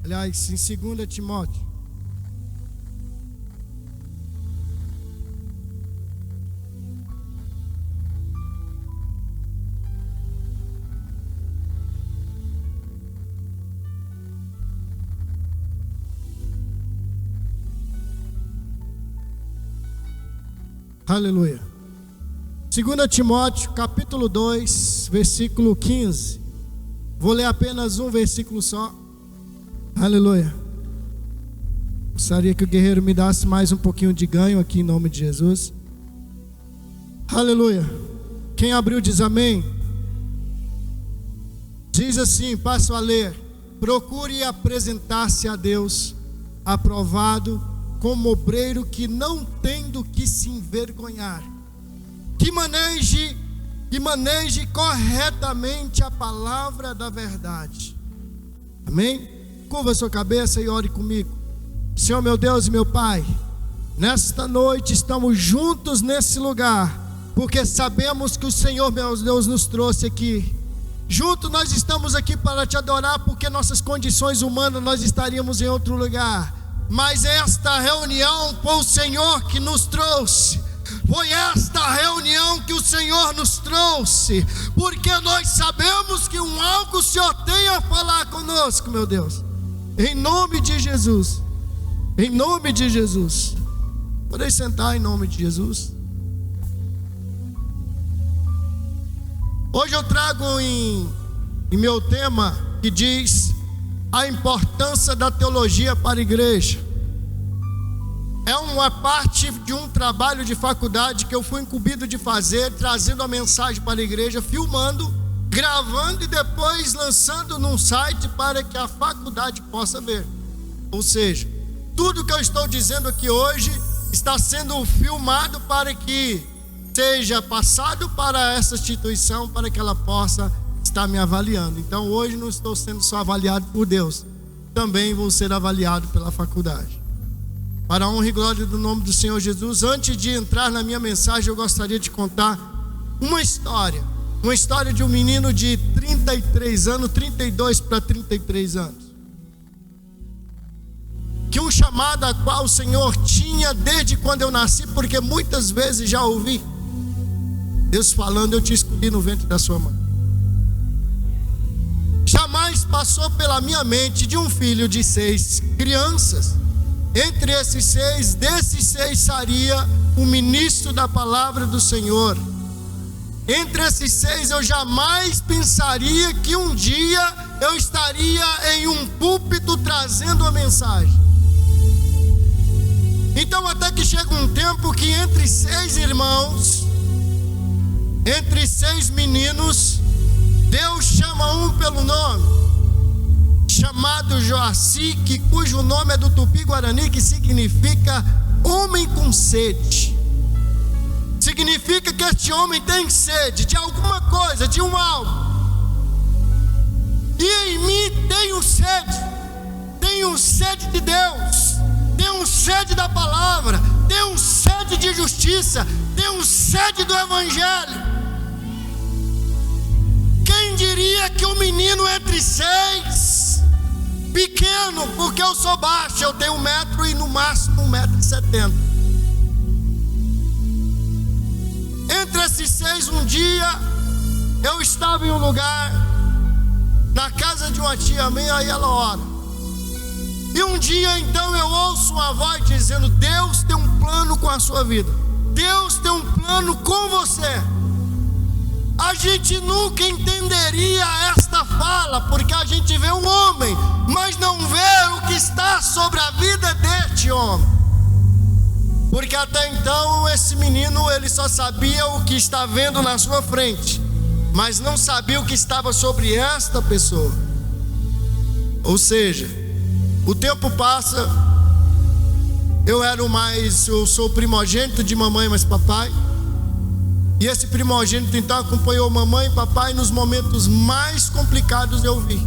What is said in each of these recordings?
Aliás, em 2 Timóteo. Aleluia. 2 Timóteo, capítulo 2, versículo 15. Vou ler apenas um versículo só. Aleluia. Gostaria que o guerreiro me desse mais um pouquinho de ganho aqui em nome de Jesus. Aleluia. Quem abriu diz amém. Diz assim, passo a ler: procure apresentar-se a Deus aprovado, como obreiro que não tem do que se envergonhar, que maneje corretamente a palavra da verdade. Amém? Curva a sua cabeça e ore comigo. Senhor meu Deus e meu Pai, nesta noite estamos juntos nesse lugar, porque sabemos que o Senhor meu Deus nos trouxe aqui. Juntos nós estamos aqui para te adorar, porque nossas condições humanas nós estaríamos em outro lugar. Mas esta reunião foi o Senhor que nos trouxe. Foi esta reunião que o Senhor nos trouxe, porque nós sabemos que algo o Senhor tem a falar conosco, meu Deus. Em nome de Jesus. Em nome de Jesus. Podem sentar em nome de Jesus. Hoje eu trago em meu tema que diz a importância da teologia para a igreja. É uma parte de um trabalho de faculdade que eu fui incumbido de fazer, trazendo a mensagem para a igreja, filmando, gravando e depois lançando num site para que a faculdade possa ver. Ou seja, tudo que eu estou dizendo aqui hoje está sendo filmado para que seja passado para essa instituição, para que ela possa estar me avaliando. Então hoje não estou sendo só avaliado por Deus, também vou ser avaliado pela faculdade. Para a honra e glória do nome do Senhor Jesus, antes de entrar na minha mensagem, eu gostaria de contar uma história de um menino de 33 anos, 32 para 33 anos, que um chamado a qual o Senhor tinha desde quando eu nasci, porque muitas vezes já ouvi Deus falando: eu te escolhi no ventre da sua mãe. Jamais passou pela minha mente de um filho de 6 crianças. Entre esses 6, desses 6 seria o ministro da palavra do Senhor. Entre esses 6 eu jamais pensaria que um dia eu estaria em um púlpito trazendo uma mensagem. Então até que chega um tempo que entre 6 irmãos, entre 6 meninos, Deus chama um pelo nome, chamado Joaci, cujo nome é do Tupi-Guarani, que significa homem com sede. Significa que este homem tem sede de alguma coisa, de um algo. E em mim tenho sede de Deus, tenho sede da palavra, tenho sede de justiça, tenho sede do evangelho. Quem diria que um menino entre 6, pequeno, porque eu sou baixo, eu tenho 1 metro e no máximo 1,70 m. Entre esses 6, um dia eu estava em um lugar, na casa de uma tia minha, e ela ora. E um dia então eu ouço uma voz dizendo: Deus tem um plano com a sua vida, Deus tem um plano com você. A gente nunca entenderia esta fala, porque a gente vê um homem, mas não vê o que está sobre a vida deste homem. Porque até então esse menino, ele só sabia o que está vendo na sua frente, mas não sabia o que estava sobre esta pessoa. Ou seja, o tempo passa, eu sou primogênito de mamãe mais papai. E esse primogênito então acompanhou mamãe e papai nos momentos mais complicados. Eu vi.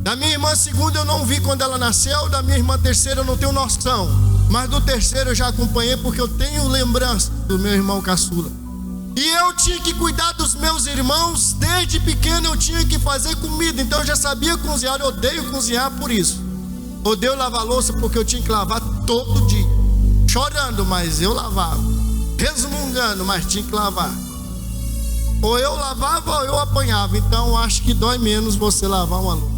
Da minha irmã segunda eu não vi quando ela nasceu, da minha irmã terceira eu não tenho noção, mas do terceiro eu já acompanhei, porque eu tenho lembrança do meu irmão caçula. E eu tinha que cuidar dos meus irmãos. Desde pequeno eu tinha que fazer comida. Então eu já sabia cozinhar. Eu odeio cozinhar por isso. Odeio lavar louça porque eu tinha que lavar todo dia. Chorando, mas eu lavava. Resmungando, mas tinha que lavar. Ou eu lavava ou eu apanhava. Então acho que dói menos você lavar uma louça.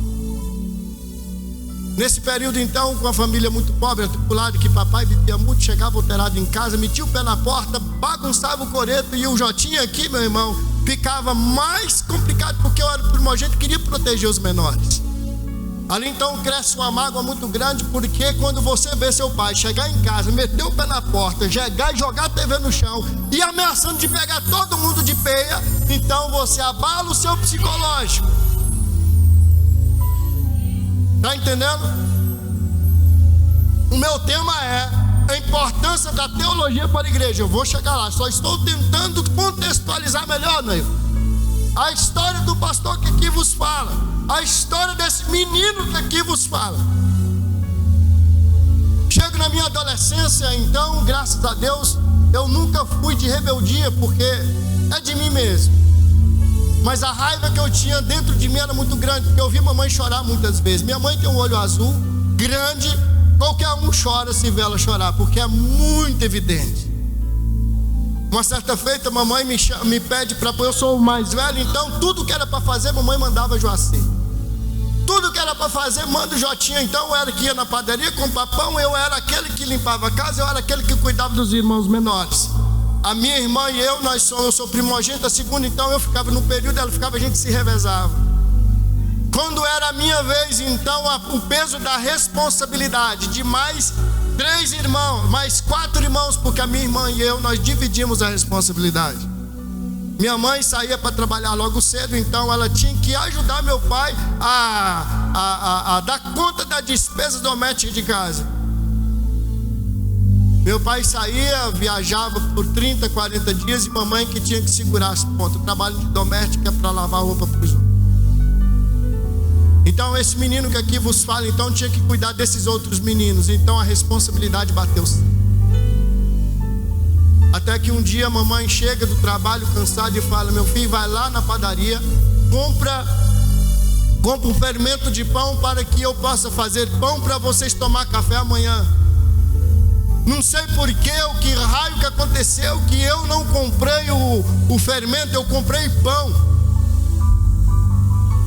Nesse período então, com a família muito pobre, atribulada, que papai bebia muito, chegava alterado em casa, metia o pé na porta, bagunçava o coreto. E o Jotinha aqui, meu irmão, ficava mais complicado, porque eu era primogênito e queria proteger os menores. Ali então cresce uma mágoa muito grande, porque quando você vê seu pai chegar em casa, meter o pé na porta, chegar e jogar a TV no chão e ameaçando de pegar todo mundo de peia, então você abala o seu psicológico. Está entendendo? O meu tema é a importância da teologia para a igreja. Eu vou chegar lá, só estou tentando contextualizar melhor, Neil. A história do pastor que aqui vos fala, a história desse menino que aqui vos fala. Chego na minha adolescência, então, graças a Deus, eu nunca fui de rebeldia, porque é de mim mesmo. Mas a raiva que eu tinha dentro de mim era muito grande, porque eu vi mamãe chorar muitas vezes. Minha mãe tem um olho azul, grande, qualquer um chora se vê ela chorar, porque é muito evidente. Uma certa feita, mamãe me pede para... Eu sou o mais velho, então tudo que era para fazer, mamãe mandava Joacir. Tudo que era para fazer, manda o Jotinha. Então eu era que ia na padaria comprar pão, eu era aquele que limpava a casa, eu era aquele que cuidava dos irmãos menores. A minha irmã e eu sou primogênito, a segunda, então eu ficava no período, ela ficava, a gente se revezava. Quando era a minha vez, então, o peso da responsabilidade de mais 3 irmãos, mais 4 irmãos, porque a minha irmã e eu, nós dividimos a responsabilidade. Minha mãe saía para trabalhar logo cedo, então ela tinha que ajudar meu pai a dar conta da despesa doméstica de casa. Meu pai saía, viajava por 30, 40 dias, e mamãe que tinha que segurar as pontas. O trabalho de doméstica é para lavar roupa para os outros. Então esse menino que aqui vos fala, então tinha que cuidar desses outros meninos. Então a responsabilidade bateu. Até que um dia a mamãe chega do trabalho cansada e fala: meu filho, vai lá na padaria, compra um fermento de pão para que eu possa fazer pão para vocês tomar café amanhã. Não sei porquê, o que raio que aconteceu, que eu não comprei o fermento, eu comprei pão.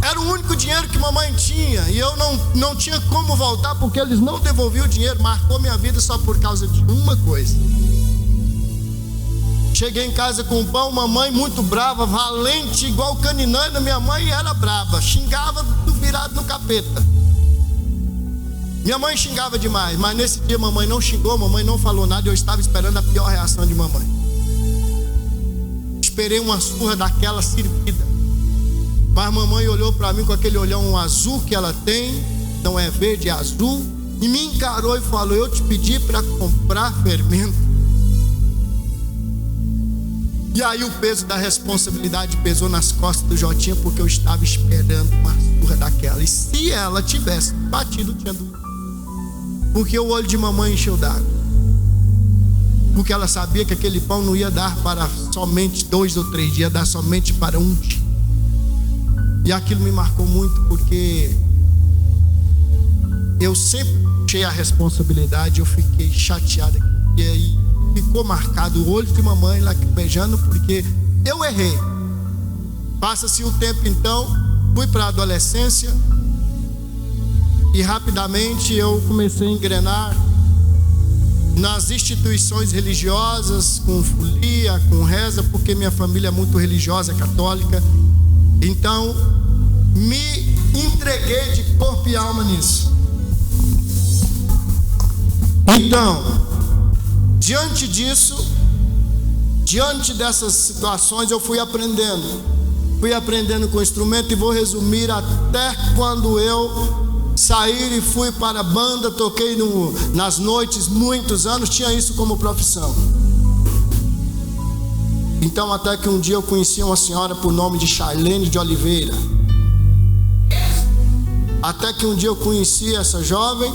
Era o único dinheiro que mamãe tinha, e eu não tinha como voltar, porque eles não devolviam o dinheiro. Marcou minha vida só por causa de uma coisa. Cheguei em casa com o pão, mamãe muito brava, valente, igual caninana. Minha mãe era brava, xingava virado no capeta. Minha mãe xingava demais, mas nesse dia mamãe não xingou, mamãe não falou nada. Eu estava esperando a pior reação de mamãe. Esperei uma surra daquela servida. Mas mamãe olhou para mim com aquele olhão azul que ela tem, não é verde, é azul, e me encarou e falou: eu te pedi para comprar fermento. E aí o peso da responsabilidade pesou nas costas do Jotinha, porque eu estava esperando uma surra daquela. E se ela tivesse batido, tinha doído. Porque o olho de mamãe encheu d'água. Porque ela sabia que aquele pão não ia dar para somente 2 ou 3 dias, ia dar somente para um dia. E aquilo me marcou muito, porque eu sempre puxei a responsabilidade. Eu fiquei chateado. E aí ficou marcado o olho de mamãe lá beijando, porque eu errei. Passa-se o tempo, então fui para a adolescência. E rapidamente eu comecei a engrenar nas instituições religiosas, com folia, com reza, porque minha família é muito religiosa, católica. Então me entreguei de corpo e alma nisso. Então, diante disso, diante dessas situações, eu fui aprendendo com o instrumento. E vou resumir até quando eu saí e fui para a banda. Toquei nas noites muitos anos, tinha isso como profissão. Então até que um dia eu conheci uma senhora por nome de Charlene de Oliveira. Até que um dia eu conheci essa jovem,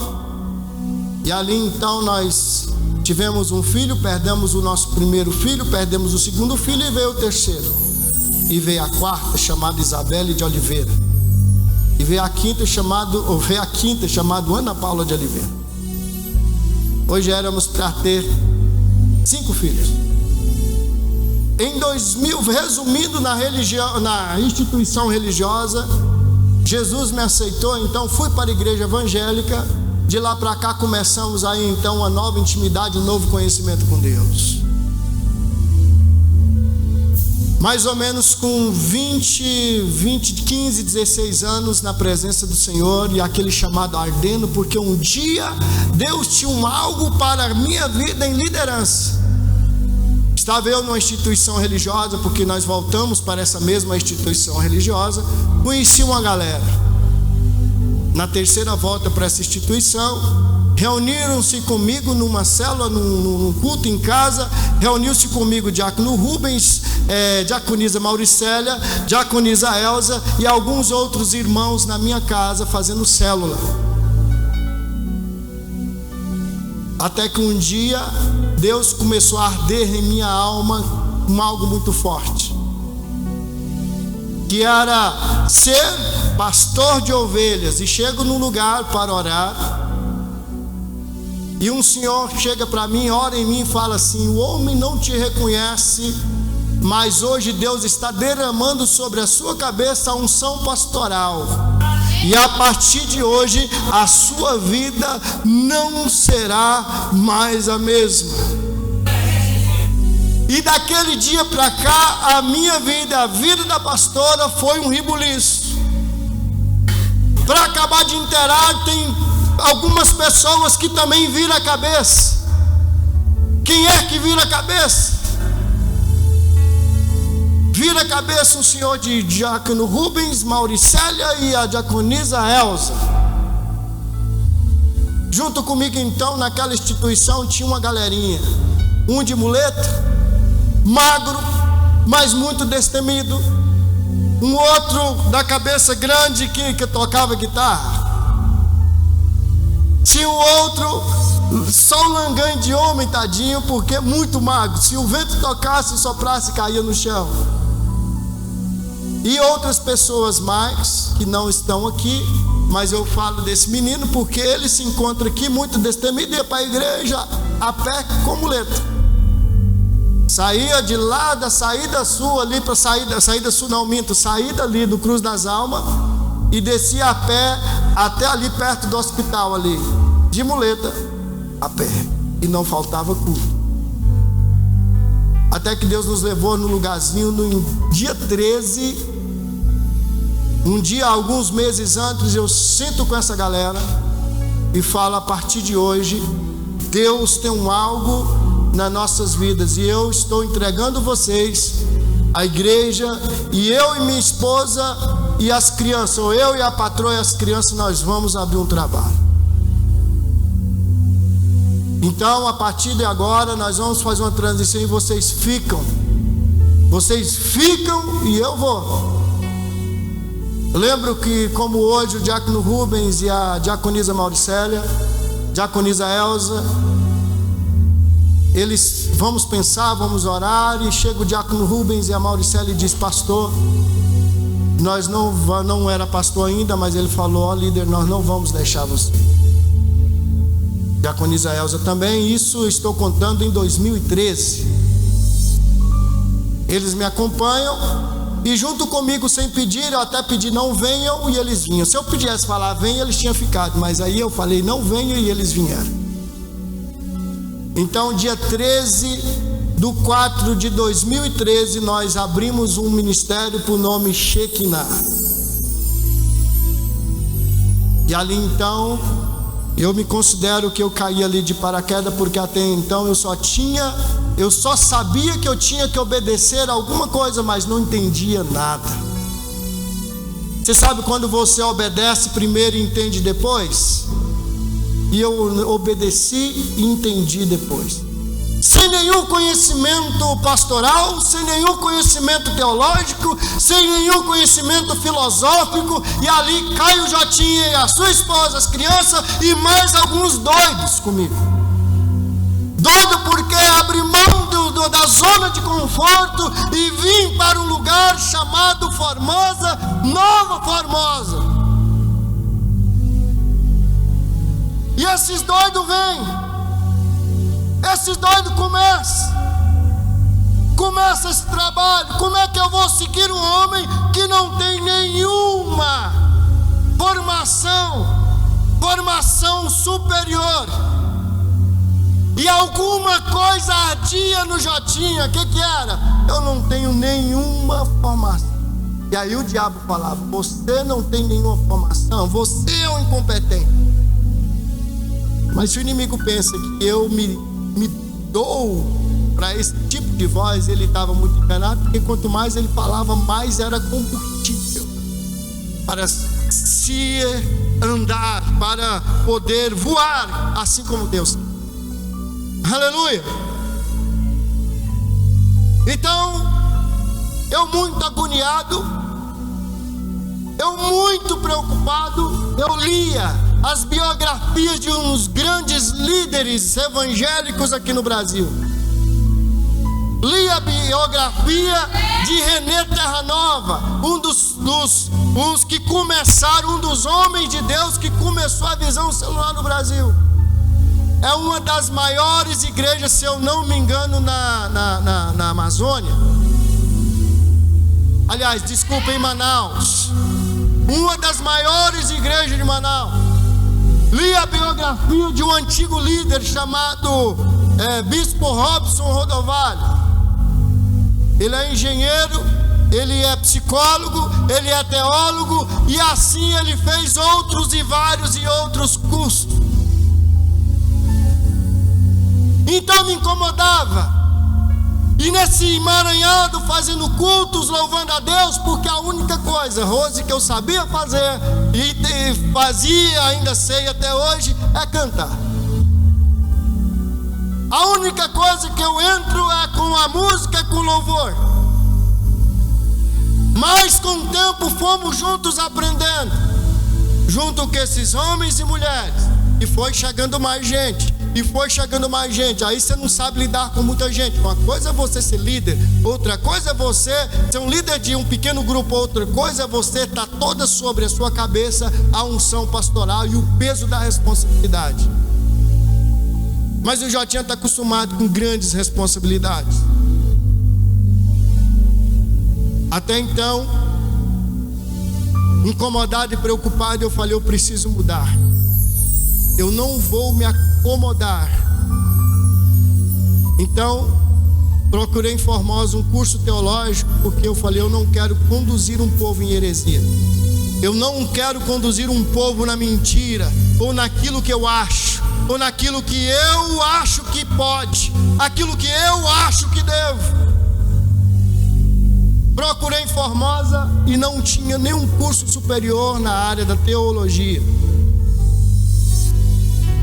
e ali então nós tivemos um filho, perdemos o nosso primeiro filho, perdemos o segundo filho e veio o terceiro. E veio a quarta, chamada Isabelle de Oliveira. E veio a quinta, chamada Ana Paula de Oliveira. Hoje éramos para ter 5 filhos. Em 2000, resumindo na instituição religiosa, Jesus me aceitou, então fui para a igreja evangélica. De lá para cá começamos aí então uma nova intimidade, um novo conhecimento com Deus. Mais ou menos com 15, 16 anos na presença do Senhor, e aquele chamado ardendo, porque um dia Deus tinha algo para a minha vida em liderança. Estava eu numa instituição religiosa, porque nós voltamos para essa mesma instituição religiosa. Conheci uma galera. Na terceira volta para essa instituição, reuniram-se comigo numa célula, num culto em casa. Reuniu-se comigo o diácono Rubens, diaconisa Mauricélia, diaconisa Elza e alguns outros irmãos na minha casa fazendo célula. Até que um dia Deus começou a arder em minha alma com algo muito forte, que era ser pastor de ovelhas. E chego num lugar para orar, e um senhor chega para mim, ora em mim e fala assim: o homem não te reconhece, mas hoje Deus está derramando sobre a sua cabeça a unção pastoral, e a partir de hoje a sua vida não será mais a mesma. E daquele dia para cá, a minha vida, a vida da pastora foi um ribuliço. Para acabar de inteirar, tem algumas pessoas que também viram a cabeça. Quem é que vira a cabeça? Vira a cabeça o senhor de diácono Rubens, Mauricélia e a diaconisa Elza. Junto comigo então, naquela instituição, tinha uma galerinha. Um de muleta, magro, mas muito destemido. Um outro da cabeça grande que tocava guitarra. Tinha um outro só um langanho de homem, tadinho, porque muito magro. Se o vento tocasse, soprasse, caía no chão. E outras pessoas mais que não estão aqui, mas eu falo desse menino porque ele se encontra aqui muito destemido, ia para a igreja a pé com muleta. Saía de lá da saída sul ali para saída sul não minto, saída ali do Cruz das Almas e descia a pé até ali perto do hospital ali, de muleta, a pé, e não faltava culto. Até que Deus nos levou no lugarzinho no dia 13. Um dia, alguns meses antes, eu sento com essa galera e falo: a partir de hoje, Deus tem algo nas nossas vidas, e eu estou entregando vocês, a igreja, e eu e minha esposa e as crianças, ou eu e a patroa e as crianças, nós vamos abrir um trabalho. Então, a partir de agora, nós vamos fazer uma transição e vocês ficam e eu vou. Eu lembro que, como hoje, o diácono Rubens e a diaconisa Mauricélia, diaconisa Elza, eles, vamos pensar, vamos orar, e chega o diácono Rubens e a Mauricélia e diz: pastor, nós não era pastor ainda, mas ele falou: ó líder, nós não vamos deixar você. Diaconisa Elza também. Isso eu estou contando em 2013. Eles me acompanham e junto comigo, sem pedir, eu até pedi: não venham, e eles vinham. Se eu pudesse falar venham, eles tinham ficado, mas aí eu falei: não venham, e eles vieram. Então, dia 13/4 de 2013, nós abrimos um ministério por nome Shekinah. E ali então, eu me considero que eu caí ali de paraquedas, porque até então eu só sabia que eu tinha que obedecer a alguma coisa, mas não entendia nada. Você sabe quando você obedece primeiro e entende depois? E eu obedeci e entendi depois. Sem nenhum conhecimento pastoral, sem nenhum conhecimento teológico, sem nenhum conhecimento filosófico, e ali Caio já tinha a sua esposa, as crianças e mais alguns doidos comigo. doido porque abri mão da zona de conforto e vim para um lugar chamado Formosa, Nova Formosa. E esses doidos vêm, esses doidos começa esse trabalho. Como é que eu vou seguir um homem que não tem nenhuma formação superior? E alguma coisa ardia no Jotinha. O que era? Eu não tenho nenhuma formação. E aí o diabo falava: você não tem nenhuma formação, você é um incompetente. Mas se o inimigo pensa que eu me dou para esse tipo de voz, ele estava muito enganado, porque quanto mais ele falava, mais era combustível para se andar, para poder voar, assim como Deus. Aleluia! Então, eu muito agoniado, eu muito preocupado, eu lia as biografias de uns grandes líderes evangélicos aqui no Brasil. Li a biografia de René Terra Nova, um dos homens de Deus que começou a visão celular no Brasil. É uma das maiores igrejas, se eu não me engano, na Amazônia. Aliás, desculpa, em Manaus. Uma das maiores igrejas de Manaus. Li a biografia de um antigo líder chamado Bispo Robson Rodovalho. Ele é engenheiro, ele é psicólogo, ele é teólogo, e assim ele fez outros e vários e outros cursos. Então me incomodava. E nesse emaranhado, fazendo cultos, louvando a Deus, porque a única coisa, Rose, que eu sabia fazer, e fazia, ainda sei até hoje, é cantar. A única coisa que eu entro é com a música, com louvor. Mas com o tempo fomos juntos aprendendo, junto com esses homens e mulheres, e foi chegando mais gente. Aí você não sabe lidar com muita gente. Uma coisa é você ser líder, outra coisa é você ser um líder de um pequeno grupo, outra coisa é você estar toda sobre a sua cabeça a unção pastoral e o peso da responsabilidade. Mas o Jotinha está acostumado com grandes responsabilidades. Até então, incomodado e preocupado, eu falei: eu preciso mudar. Eu não vou me acomodar. Então, procurei em Formosa um curso teológico, porque eu falei: eu não quero conduzir um povo em heresia. Eu não quero conduzir um povo na mentira, ou naquilo que eu acho, ou naquilo que eu acho que pode, aquilo que eu acho que devo. Procurei em Formosa e não tinha nenhum curso superior na área da teologia.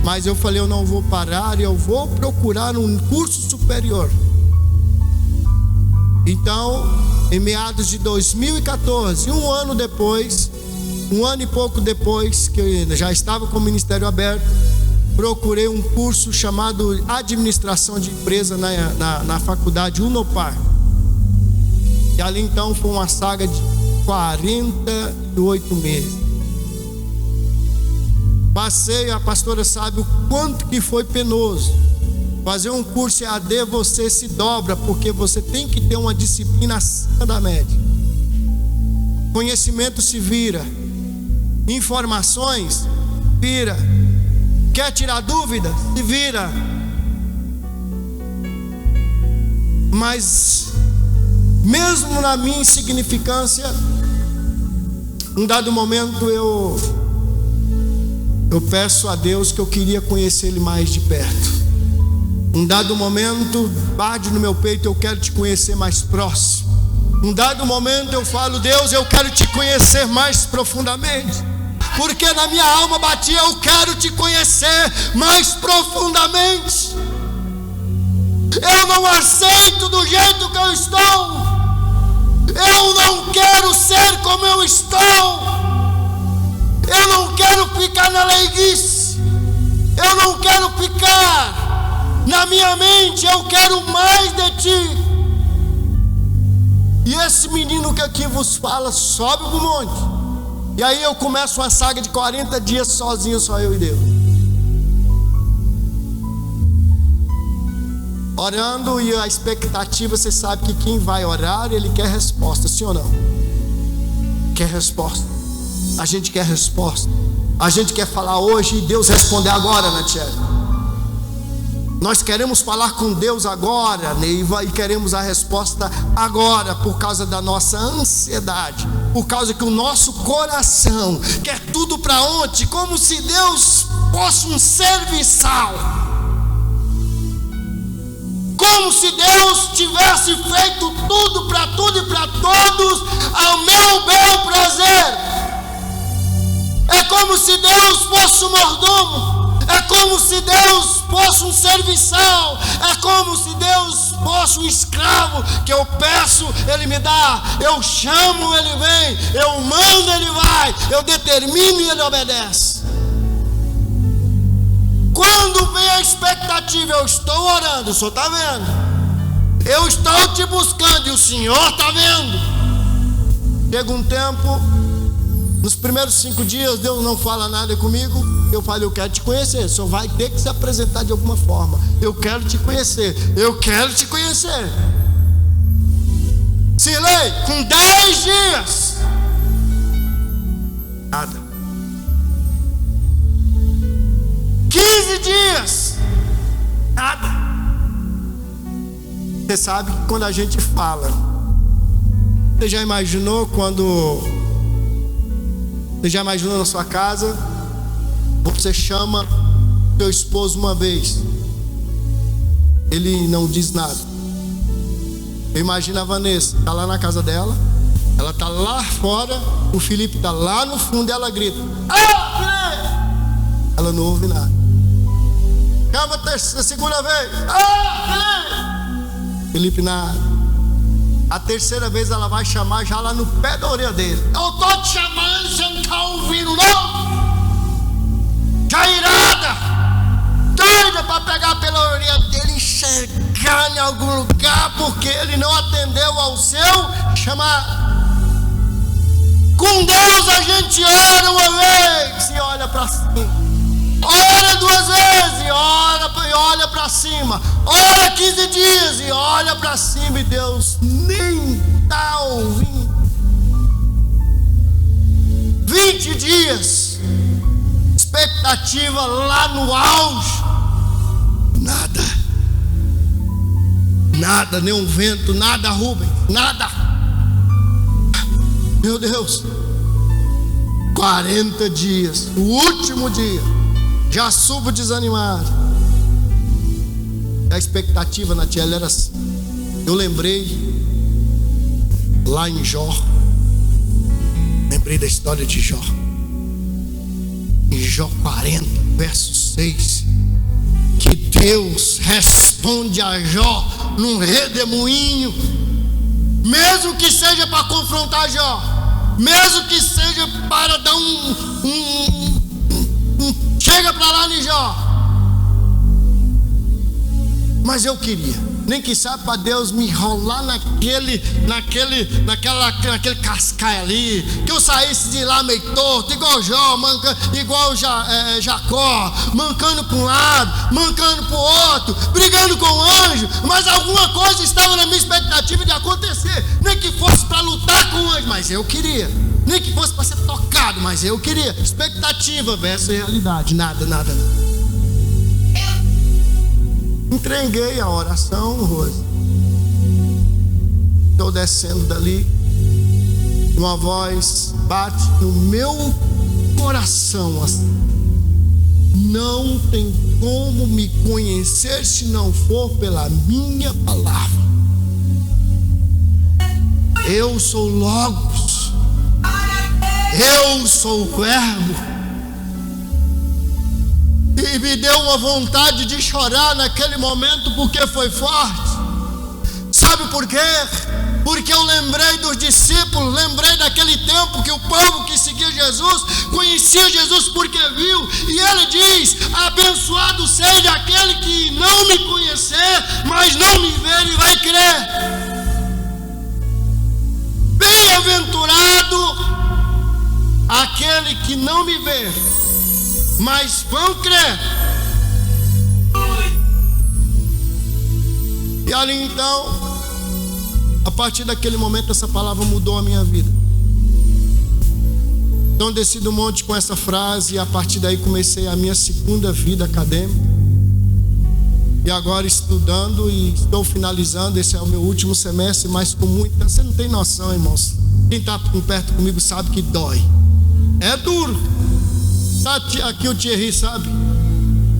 Mas eu falei: eu não vou parar, eu vou procurar um curso superior. Então, em meados de 2014, um ano e pouco depois, que eu já estava com o ministério aberto, procurei um curso chamado Administração de Empresa na faculdade Unopar. E ali então foi uma saga de 48 meses. Passei, a pastora sabe o quanto que foi penoso. Fazer um curso EAD, você se dobra, porque você tem que ter uma disciplina acima da média. Conhecimento se vira, informações vira. Quer tirar dúvida? Se vira. Mas mesmo na minha insignificância, um dado momento eu peço a Deus que eu queria conhecer Ele mais de perto. Um dado momento bate no meu peito: eu quero te conhecer mais próximo. Um dado momento eu falo: Deus, eu quero te conhecer mais profundamente. Porque na minha alma batia: eu quero te conhecer mais profundamente. Eu não aceito do jeito que eu estou. Eu não quero ser como eu estou. Eu não quero ficar na leiguice. Eu não quero ficar na minha mente, eu quero mais de ti. E esse menino que aqui vos fala sobe para o monte. E aí eu começo uma saga de 40 dias sozinho, só eu e Deus. Orando, e a expectativa, você sabe que quem vai orar, ele quer resposta, sim ou não? Quer resposta. A gente quer resposta. A gente quer falar hoje e Deus responder agora, Natiele. Nós queremos falar com Deus agora, Neiva, e queremos a resposta agora, por causa da nossa ansiedade, por causa que o nosso coração quer tudo para ontem, como se Deus fosse um serviçal, como se Deus tivesse feito tudo e para todos ao meu bel prazer. É como se Deus fosse um mordomo. É como se Deus fosse um serviçal. É como se Deus fosse um escravo, que eu peço, Ele me dá. Eu chamo, Ele vem. Eu mando, Ele vai. Eu determino e Ele obedece. Quando vem a expectativa, eu estou orando, o Senhor está vendo. Eu estou te buscando e o Senhor está vendo. Chega um tempo, nos primeiros 5 dias, Deus não fala nada comigo. Eu falo, eu quero te conhecer. O Senhor vai ter que se apresentar de alguma forma. Eu quero te conhecer. Eu quero te conhecer. Silei, com 10 dias, nada. 15 dias, nada. Você sabe que quando a gente fala, você já imaginou quando... Você já imaginou na sua casa, você chama seu esposo uma vez, ele não diz nada. Eu imagino a Vanessa, está lá na casa dela, ela está lá fora, o Felipe está lá no fundo e ela grita, ela não ouve nada. Chama a segunda vez, Felipe nada. A terceira vez ela vai chamar já lá no pé da orelha dele. Eu estou te chamando, você não está ouvindo não? Já irada, doida para pegar pela orelha dele, enxergar em algum lugar, porque ele não atendeu ao seu chamado. Com Deus a gente ora uma vez e olha para cima. Ora 2 vezes e olha para cima. Ora 15 dias e olha para cima, e Deus nem está ouvindo. 20 dias, expectativa lá no auge, nada, nada, nem um vento, nada, Rubens, nada. Meu Deus, 40 dias, o último dia, já subo desanimado. A expectativa na tia era assim. Eu lembrei lá em Jó, lembrei da história de Jó. Em Jó 40, verso 6, que Deus responde a Jó num redemoinho, mesmo que seja para confrontar Jó, mesmo que seja para dar chega para lá em Jó. Mas eu queria, nem que sabe, para Deus me enrolar naquele cascaio ali, que eu saísse de lá meio torto, igual Jó, igual Jacó, mancando para um lado, mancando para o outro, brigando com o anjo, mas alguma coisa estava na minha expectativa de acontecer, nem que fosse para lutar com o anjo, mas eu queria, nem que fosse para ser tocado, mas eu queria. Expectativa versus realidade, nada. Entreguei a oração, Rose. Estou descendo dali, uma voz bate no meu coração assim: não tem como me conhecer se não for pela minha palavra. Eu sou Logos, eu sou o Verbo. E me deu uma vontade de chorar naquele momento, porque foi forte. Sabe por quê? porque eu lembrei dos discípulos, lembrei daquele tempo que o povo que seguia Jesus, conhecia Jesus porque viu, e ele diz: abençoado seja aquele que não me conhecer, mas não me ver e vai crer. Bem-aventurado aquele que não me vê, mas vão crer. E ali então, a partir daquele momento, essa palavra mudou a minha vida. Então desci do monte com essa frase, e a partir daí comecei a minha segunda vida acadêmica. E agora estudando, e estou finalizando, esse é o meu último semestre, mas com muita... Você não tem noção, irmãos. Quem está perto comigo sabe que dói. É duro. Tá aqui o Thierry, sabe?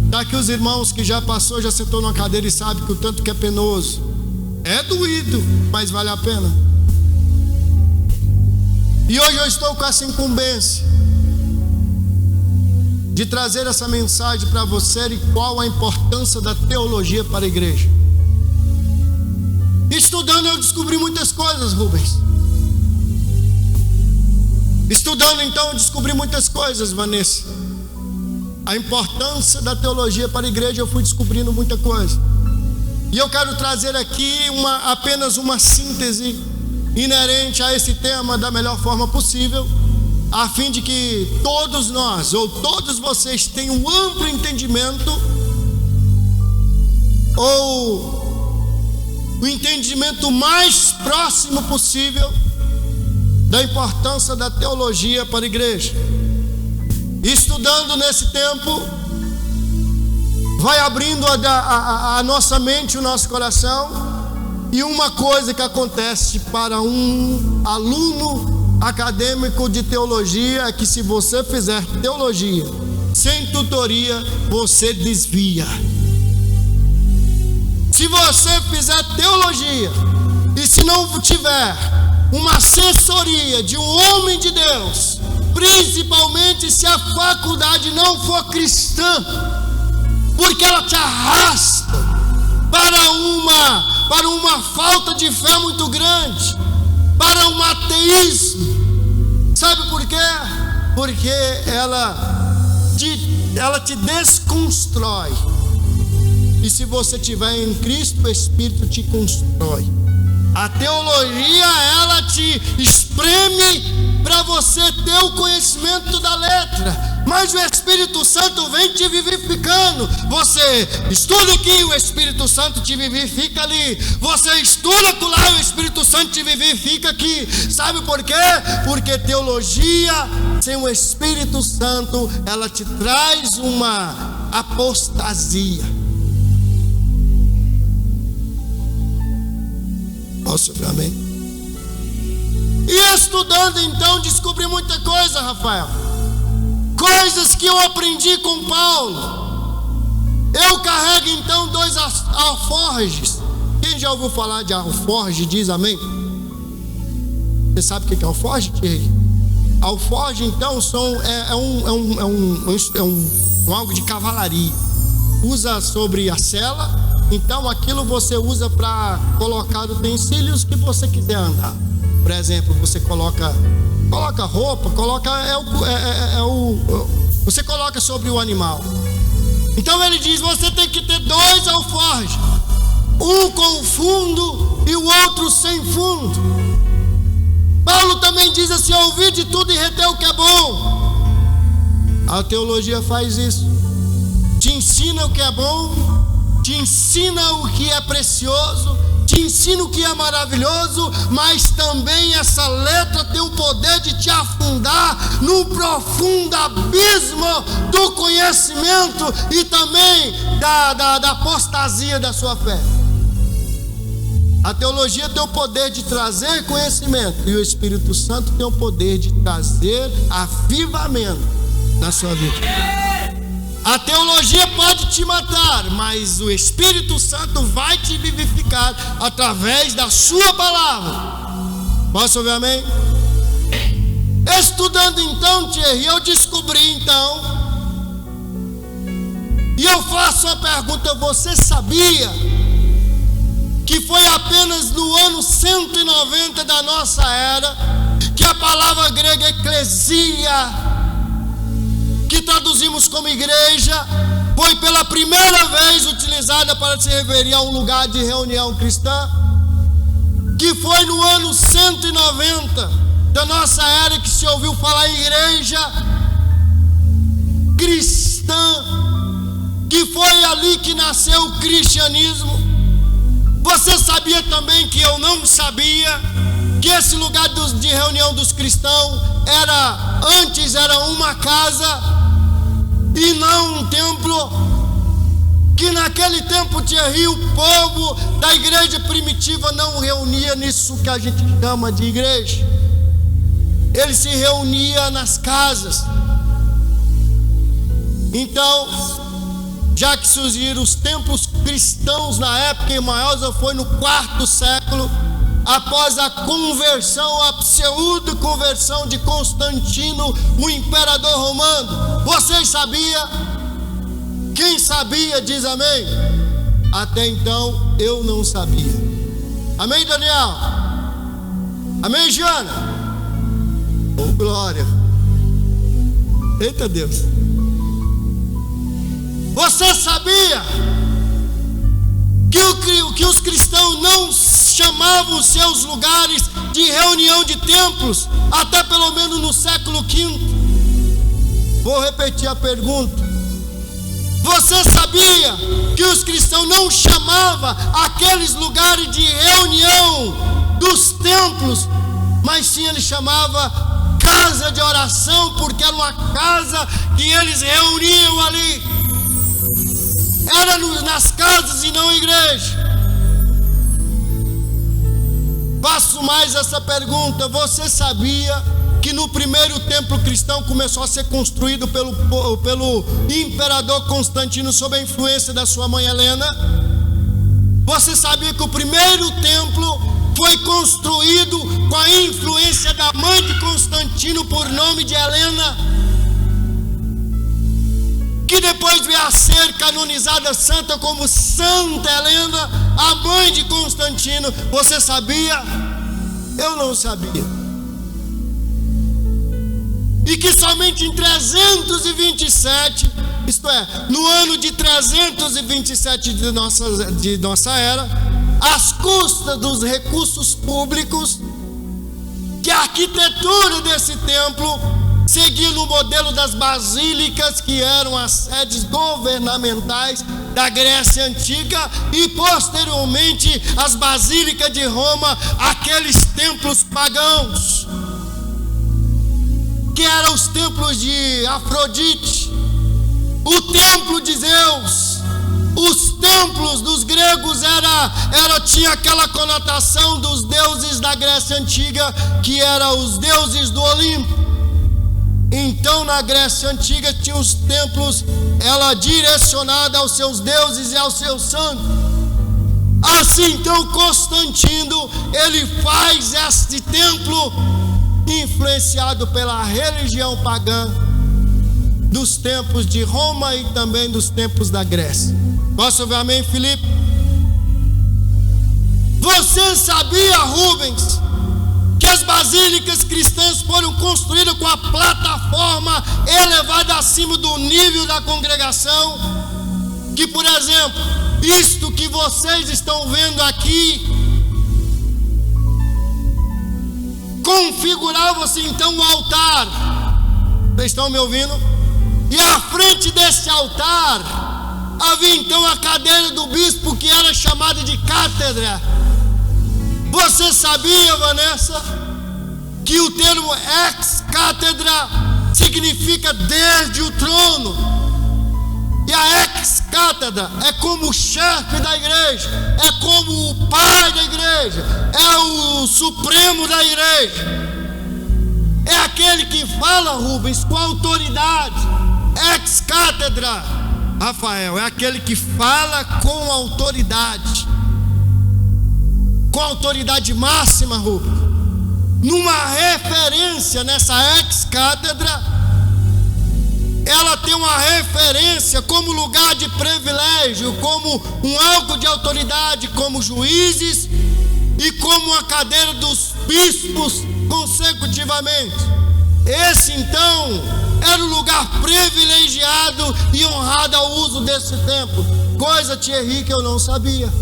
Tá aqui os irmãos que já passou, já sentou numa cadeira e sabe que o tanto que é penoso. É doído, mas vale a pena. E hoje eu estou com essa incumbência de trazer essa mensagem para você, e qual a importância da teologia para a igreja. Estudando eu descobri muitas coisas, Rubens. Estudando então eu descobri muitas coisas, Vanessa. A importância da teologia para a igreja, eu fui descobrindo muita coisa. E eu quero trazer aqui apenas uma síntese inerente a esse tema da melhor forma possível, a fim de que todos nós, ou todos vocês, tenham um amplo entendimento, ou o entendimento mais próximo possível da importância da teologia para a igreja. Estudando nesse tempo, vai abrindo a nossa mente, o nosso coração. E uma coisa que acontece para um aluno acadêmico de teologia é que, se você fizer teologia sem tutoria, você desvia. Se você fizer teologia e se não tiver uma assessoria de um homem de Deus, principalmente se a faculdade não for cristã, porque ela te arrasta para uma falta de fé muito grande, para um ateísmo. Sabe por quê? Porque ela te desconstrói. E se você estiver em Cristo, o Espírito te constrói. A teologia, ela te espreme para você ter o conhecimento da letra, mas o Espírito Santo vem te vivificando. Você estuda aqui, o Espírito Santo te vivifica ali. Você estuda lá, o Espírito Santo te vivifica aqui. Sabe por quê? Porque teologia sem o Espírito Santo, ela te traz uma apostasia. Posso ver, amém? E estudando então, descobri muita coisa, Rafael. Coisas que eu aprendi com Paulo. Eu carrego então 2 alforjes. Quem já ouviu falar de alforje diz amém? Você sabe o que é alforje? Alforje então é algo de cavalaria. Usa sobre a sela. Então aquilo você usa para colocar utensílios que você quiser andar. Por exemplo, você coloca roupa, você coloca sobre o animal. Então ele diz: você tem que ter 2 alforjes, um com fundo e o outro sem fundo. Paulo também diz assim: ouvir de tudo e reter o que é bom. A teologia faz isso, te ensina o que é bom, te ensina o que é precioso, te ensina o que é maravilhoso, mas também essa letra tem o poder de te afundar num profundo abismo do conhecimento e também da apostasia da sua fé. A teologia tem o poder de trazer conhecimento, e o Espírito Santo tem o poder de trazer avivamento na sua vida. A teologia pode te matar, mas o Espírito Santo vai te vivificar através da sua palavra. Posso ouvir amém? Estudando então, Thierry, eu descobri então, e eu faço uma pergunta: você sabia que foi apenas no ano 190 da nossa era, que a palavra grega eclesia, que traduzimos como igreja, foi pela primeira vez utilizada para se referir a um lugar de reunião cristã, que foi no ano 190 da nossa era que se ouviu falar em igreja cristã, que foi ali que nasceu o cristianismo. Você sabia também que eu não sabia que esse lugar de reunião dos cristãos antes era uma casa e não um templo? Que naquele tempo o povo da igreja primitiva não reunia nisso que a gente chama de igreja. Ele se reunia nas casas. Então, já que surgiram os templos cristãos na época, em Maior foi no 4º século, após a conversão, a pseudo-conversão de Constantino, o imperador romano. Vocês sabiam? Quem sabia diz amém? Até então eu não sabia. Amém, Daniel? Amém, Jana? Oh, glória. Eita Deus. Você sabia que os cristãos não chamavam seus lugares de reunião de templos até pelo menos no século V? Vou repetir a pergunta. Você sabia que os cristãos não chamavam aqueles lugares de reunião dos templos, mas sim ele chamava casa de oração, porque era uma casa que eles reuniam ali. Era nas casas e não igreja. Faço mais essa pergunta. Você sabia que no primeiro templo cristão começou a ser construído pelo imperador Constantino sob a influência da sua mãe Helena? Você sabia que o primeiro templo foi construído com a influência da mãe de Constantino por nome de Helena, que depois veio a ser canonizada santa como Santa Helena, a mãe de Constantino? Você sabia? Eu não sabia. E que somente em 327, isto é, no ano de 327 de nossa era, às custas dos recursos públicos, que a arquitetura desse templo seguia no modelo das basílicas, que eram as sedes governamentais da Grécia Antiga, e posteriormente as basílicas de Roma, aqueles templos pagãos, que eram os templos de Afrodite, o templo de Zeus. Os templos dos gregos tinha aquela conotação dos deuses da Grécia Antiga, que eram os deuses do Olimpo. Então na Grécia Antiga tinha os templos, ela direcionada aos seus deuses e aos seus santos. Assim então Constantino, ele faz este templo influenciado pela religião pagã dos tempos de Roma e também dos tempos da Grécia. Posso ouvir amém, Filipe? Você sabia, Rubens, que as basílicas cristãs foram construídas com a plataforma elevada acima do nível da congregação? Que, por exemplo, isto que vocês estão vendo aqui configurava-se então um altar. Vocês estão me ouvindo? E à frente desse altar havia então a cadeira do bispo, que era chamada de cátedra. Você sabia, Vanessa, que o termo ex-cátedra significa desde o trono? E a ex-cátedra é como o chefe da igreja, é como o pai da igreja, é o supremo da igreja. É aquele que fala, Rubens, com autoridade. Ex-cátedra, Rafael, é aquele que fala com autoridade. Com autoridade máxima, Rubens. Numa referência nessa ex-cátedra, ela ter uma referência como lugar de privilégio, como um algo de autoridade, como juízes e como a cadeira dos bispos consecutivamente. Esse então era o lugar privilegiado e honrado ao uso desse templo, coisa, Thierry, que eu não sabia.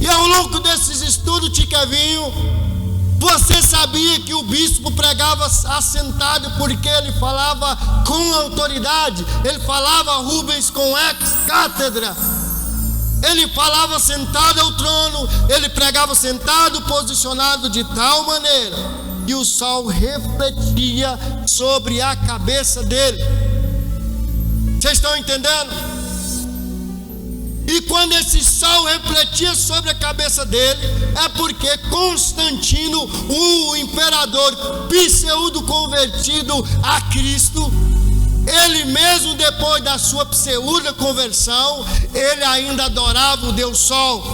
E ao longo desses estudos, Tiquevinho, você sabia que o bispo pregava assentado porque ele falava com autoridade? Ele falava Rubens com ex-cátedra. Ele falava sentado ao trono, ele pregava sentado, posicionado de tal maneira que o sol refletia sobre a cabeça dele. Vocês estão entendendo? E quando esse sol refletia sobre a cabeça dele, é porque Constantino, o imperador pseudo convertido a Cristo, ele mesmo depois da sua pseudo conversão, ele ainda adorava o Deus Sol.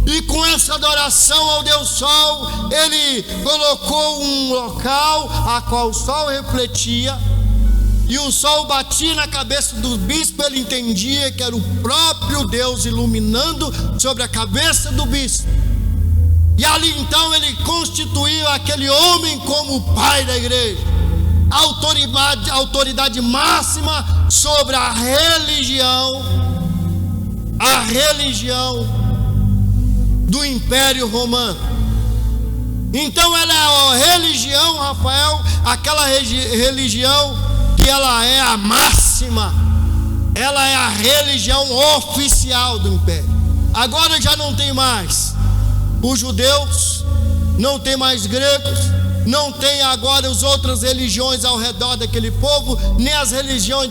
E com essa adoração ao Deus Sol, ele colocou um local a qual o sol refletia, e o sol batia na cabeça do bispo. Ele entendia que era o próprio Deus iluminando sobre a cabeça do bispo. E ali então ele constituiu aquele homem como o pai da igreja, autoridade máxima sobre a religião do Império Romano. Então ela é a religião, Rafael, aquela religião que ela é a máxima, ela é a religião oficial do Império. Agora já não tem mais os judeus, não tem mais gregos, não tem agora as outras religiões ao redor daquele povo, nem as religiões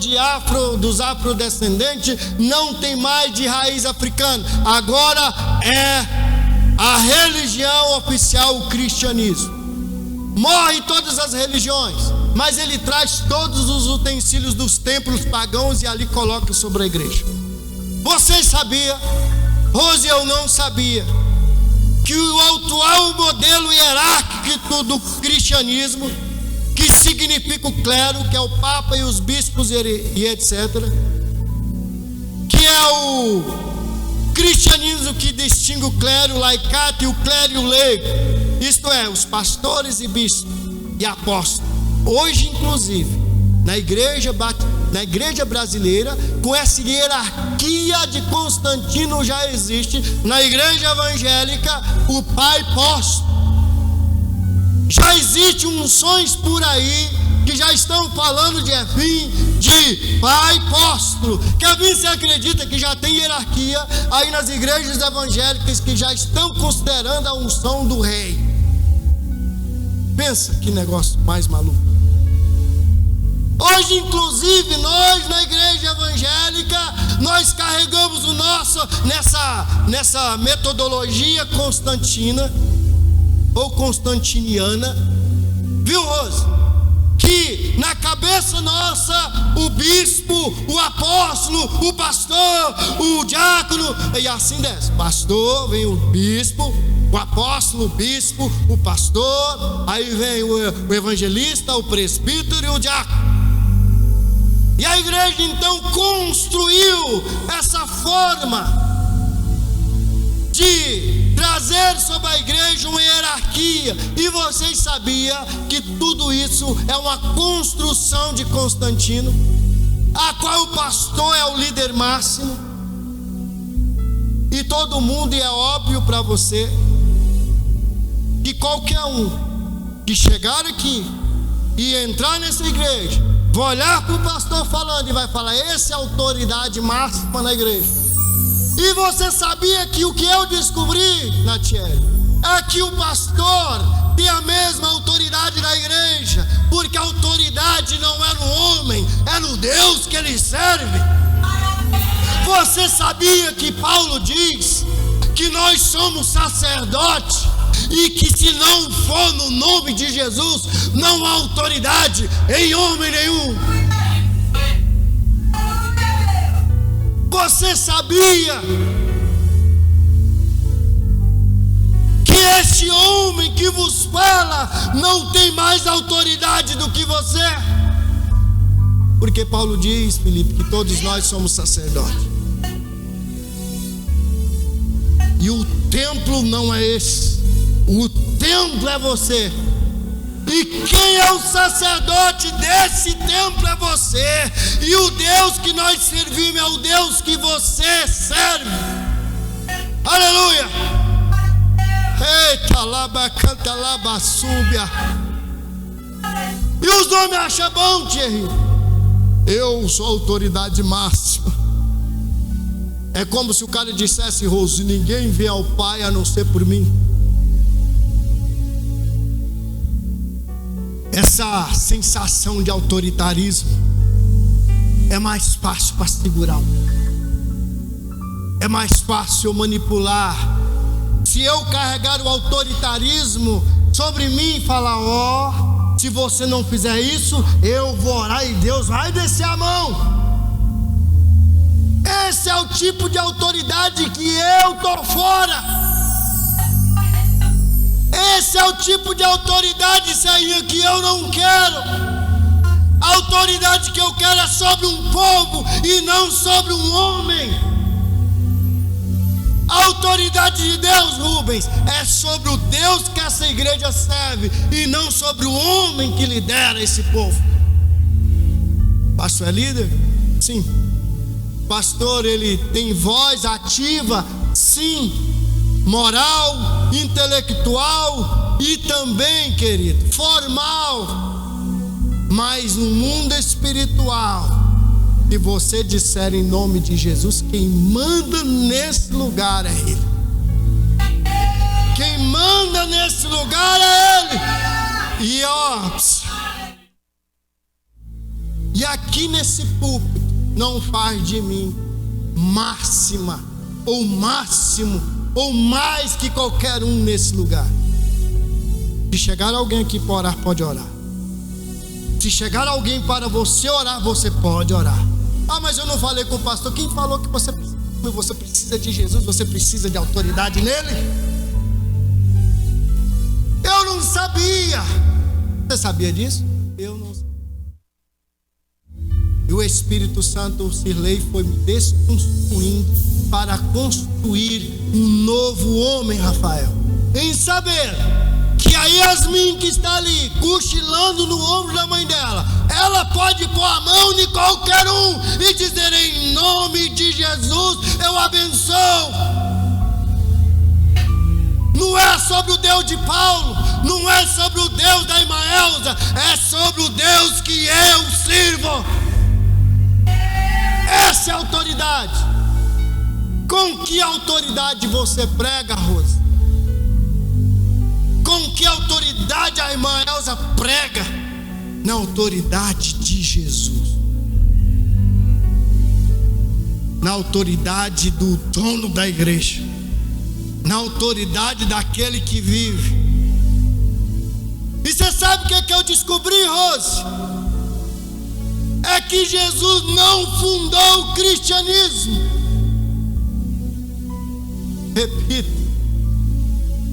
dos afrodescendentes, não tem mais de raiz africana. Agora é a religião oficial, o cristianismo. Morre todas as religiões, mas ele traz todos os utensílios dos templos pagãos e ali coloca sobre a igreja. Você sabia, Rose, eu não sabia, que o atual modelo hierárquico do cristianismo, que significa o clero, que é o Papa e os bispos e etc., que é o cristianismo que distingue o clero laicato e o clero e o leigo, isto é, os pastores e bispos e apóstolos. Hoje, inclusive, na igreja brasileira, com essa hierarquia de Constantino já existe. Na igreja evangélica, o pai apóstolo. Já existem unções por aí que já estão falando de pai apóstolo. Kevin, você acredita que já tem hierarquia aí nas igrejas evangélicas que já estão considerando a unção do rei? Pensa que negócio mais maluco. Hoje, inclusive, nós na igreja evangélica, nós carregamos o nosso nessa metodologia constantina ou constantiniana, viu, Rose? Que na cabeça nossa, o bispo, o apóstolo, o pastor, o diácono, e assim desce. Pastor, vem o bispo, o apóstolo, o bispo, o pastor, aí vem o evangelista, o presbítero e o diácono. E a igreja então construiu essa forma de trazer sobre a igreja uma hierarquia. E vocês sabiam que tudo isso é uma construção de Constantino, a qual o pastor é o líder máximo. E todo mundo, e é óbvio para você, que qualquer um que chegar aqui e entrar nessa igreja, vai olhar para o pastor falando e vai falar: essa é a autoridade máxima na igreja. E você sabia que o que eu descobri, Natiele, é que o pastor tem a mesma autoridade da igreja, porque a autoridade não é no homem, é no Deus que ele serve. Você sabia que Paulo diz que nós somos sacerdotes e que se não for no nome de Jesus, não há autoridade em homem nenhum? Você sabia que este homem que vos fala não tem mais autoridade do que você? Porque Paulo diz, Felipe, que todos nós somos sacerdotes. E o templo não é esse. O templo é você. E quem é o sacerdote desse templo é você. E o Deus que nós servimos é o Deus que você serve. Aleluia. Eita, laba, canta, laba, súbia. E os homens acham bom, Thierry. Eu sou a autoridade máxima. É como se o cara dissesse, Rose, ninguém vê ao Pai a não ser por mim. Essa sensação de autoritarismo é mais fácil para segurar. É mais fácil eu manipular. Se eu carregar o autoritarismo sobre mim e falar, ó, se você não fizer isso, eu vou orar e Deus vai descer a mão. Esse é o tipo de autoridade que eu tô fora. Esse é o tipo de autoridade, Senhor, que eu não quero. A autoridade que eu quero é sobre um povo e não sobre um homem. A autoridade de Deus, Rubens, é sobre o Deus que essa igreja serve e não sobre o homem que lidera esse povo. Pastor é líder? Sim. Pastor, ele tem voz ativa? Sim. Moral, intelectual e também, querido, formal. Mas no mundo espiritual, se você disser em nome de Jesus, quem manda nesse lugar é Ele. Quem manda nesse lugar é Ele. E aqui nesse púlpito não faz de mim máxima ou máximo ou mais que qualquer um nesse lugar. Se chegar alguém aqui para orar, pode orar. Se chegar alguém para você orar, você pode orar. Ah, mas eu não falei com o pastor. Quem falou que você precisa de Jesus? Você precisa de autoridade nele? Eu não sabia. Você sabia disso? Eu não sabia. E o Espírito Santo, o Sirlei, foi me desconstruindo para construir um novo homem, Rafael. Em saber que a Yasmin que está ali, cochilando no ombro da mãe dela, ela pode pôr a mão de qualquer um e dizer em nome de Jesus, eu abençoo. Não é sobre o Deus de Paulo, não é sobre o Deus da irmã Elza, é sobre o Deus que eu sirvo. Essa é a autoridade. Com que autoridade você prega, Rose? Com que autoridade a irmã Elza prega? Na autoridade de Jesus. Na autoridade do dono da igreja. Na autoridade daquele que vive. E você sabe o que é que eu descobri, Rose? É que Jesus não fundou o cristianismo. Repito,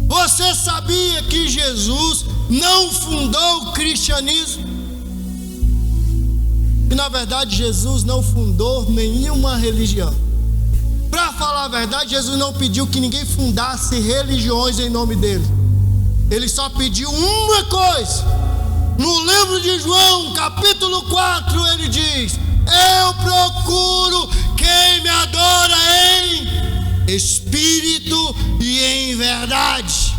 você sabia que Jesus não fundou o cristianismo? E na verdade Jesus não fundou nenhuma religião. Para falar a verdade, Jesus não pediu que ninguém fundasse religiões em nome dele. Ele só pediu uma coisa. No livro de João, capítulo 4, ele diz: eu procuro quem me adora em espírito e em verdade.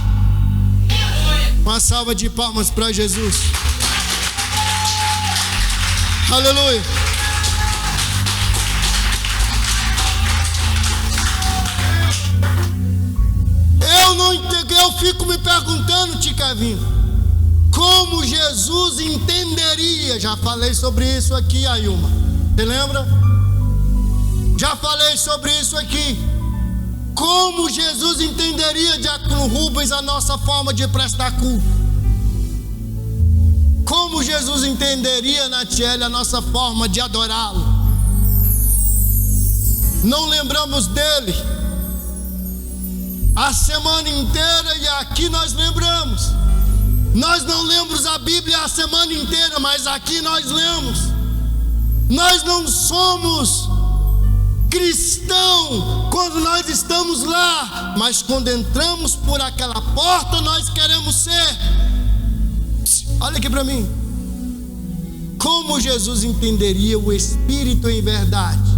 Uma salva de palmas para Jesus. Aleluia. Eu fico me perguntando, Ticavinho, como Jesus entenderia. Já falei sobre isso aqui, Ayuma. Você lembra? Já falei sobre isso aqui. Como Jesus entenderia, Diácono Rubens, a nossa forma de prestar culto? Como Jesus entenderia, Natiele, a nossa forma de adorá-lo? Não lembramos dele a semana inteira e aqui nós lembramos. Nós não lemos a Bíblia a semana inteira, mas aqui nós lemos. Nós não somos cristão quando nós estamos lá, mas quando entramos por aquela porta nós queremos ser. Olha aqui para mim. Como Jesus entenderia o Espírito em verdade?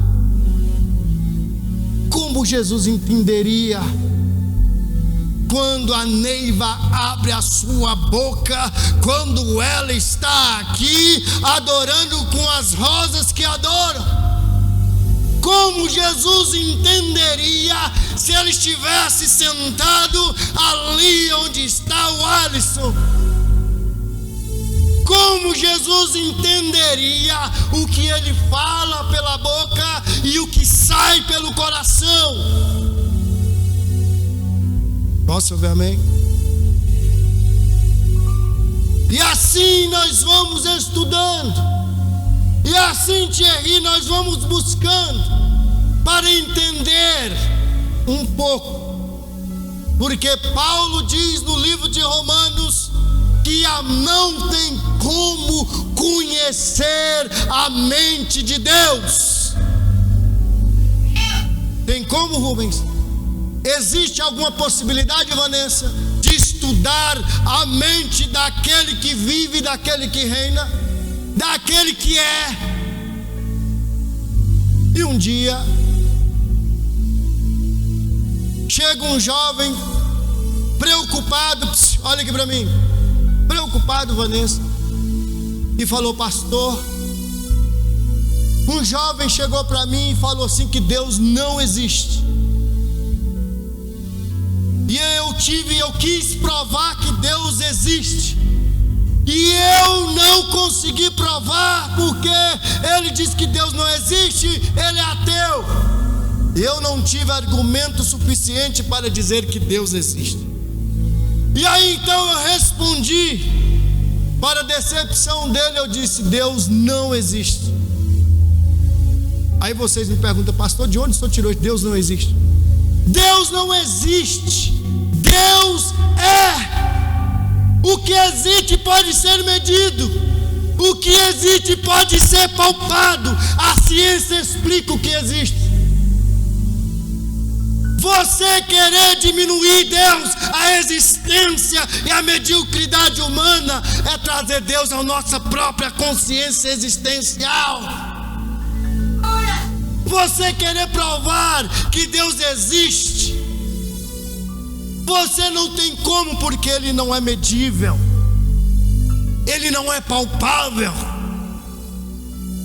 Como Jesus entenderia quando a Neiva abre a sua boca, quando ela está aqui adorando com as rosas que adoram? Como Jesus entenderia se ele estivesse sentado ali onde está o Alisson? Como Jesus entenderia o que ele fala pela boca e o que sai pelo coração? Posso ouvir amém? E assim nós vamos estudando, e assim, Thierry, nós vamos buscando para entender um pouco, porque Paulo diz no livro de Romanos que não tem como conhecer a mente de Deus. Tem como, Rubens? Existe alguma possibilidade, Vanessa, de estudar a mente daquele que vive, daquele que reina, daquele que é? E um dia chega um jovem preocupado, olha aqui para mim, preocupado, Vanessa, e falou: pastor, um jovem chegou para mim e falou assim que Deus não existe. E eu quis provar que Deus existe, e eu não consegui provar, porque ele disse que Deus não existe, ele é ateu. Eu não tive argumento suficiente para dizer que Deus existe. E aí então eu respondi, para a decepção dele, eu disse: Deus não existe. Aí vocês me perguntam: pastor, de onde o senhor tirou isso? Deus não existe. Deus não existe. Deus é. O que existe pode ser medido, o que existe pode ser palpado. A ciência explica o que existe. Você querer diminuir Deus, a existência e a mediocridade humana, é trazer Deus à nossa própria consciência existencial. Você querer provar que Deus existe, você não tem como, porque Ele não é medível, Ele não é palpável.